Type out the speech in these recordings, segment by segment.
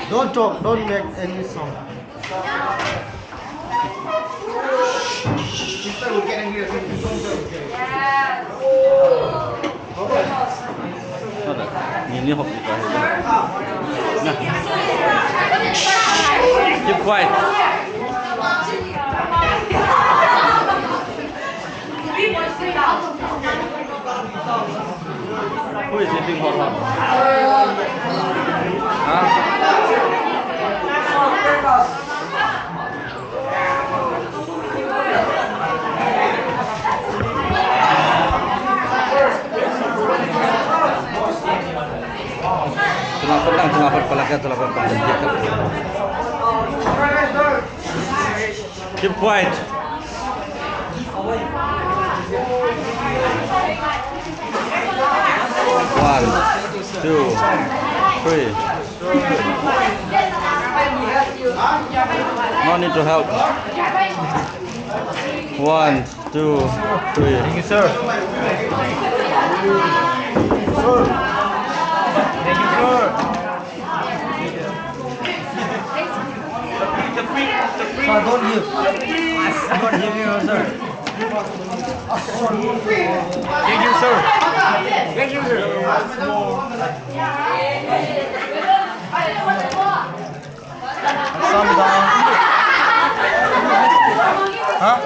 Don't talk, don't make any sound. Nhìn như hộp gì cả. Keep quiet. Who is eating hot? Tulapan pala ka, tulapan pala. Keep quiet. One, two, three. No need to help. One, two, three. Thank you, sir. Sir. Thank you, sir. Sir, don't give. Don't give you, sir. Thank you, sir. Thank you, sir. Some down. Huh?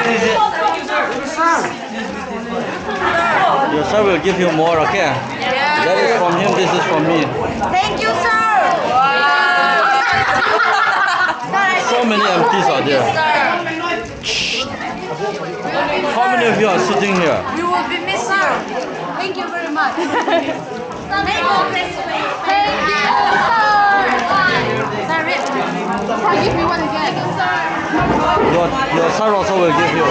Is it? Your sir will give you more, okay? That is from him, this is from me. Thank you, sir. So many empties are there. How many of you are sitting here? You will be missed, sir. Thank you very much. Thank you, sir. Sir, give me one again. Your sir also will give you.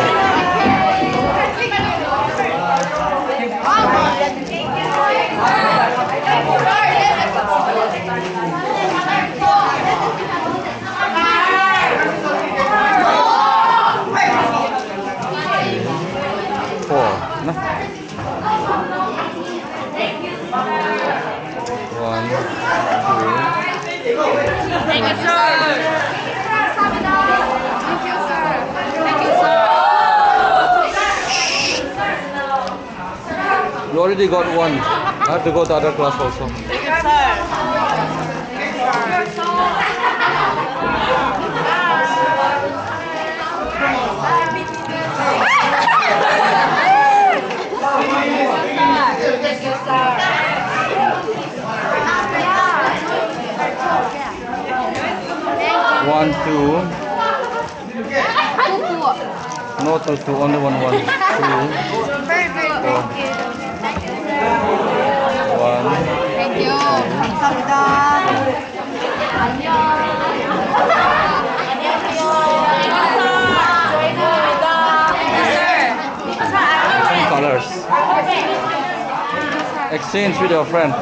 Four. No? One, two. Thank you, sir. Thank you, sir. Thank you, sir. You already got one. I have to go to other class also. Thank you, sir. One, two. No, two, only one. Two. Very good. Four. One. Thank you. 감사합니다. 안녕. Different colors. Exchange with your friend.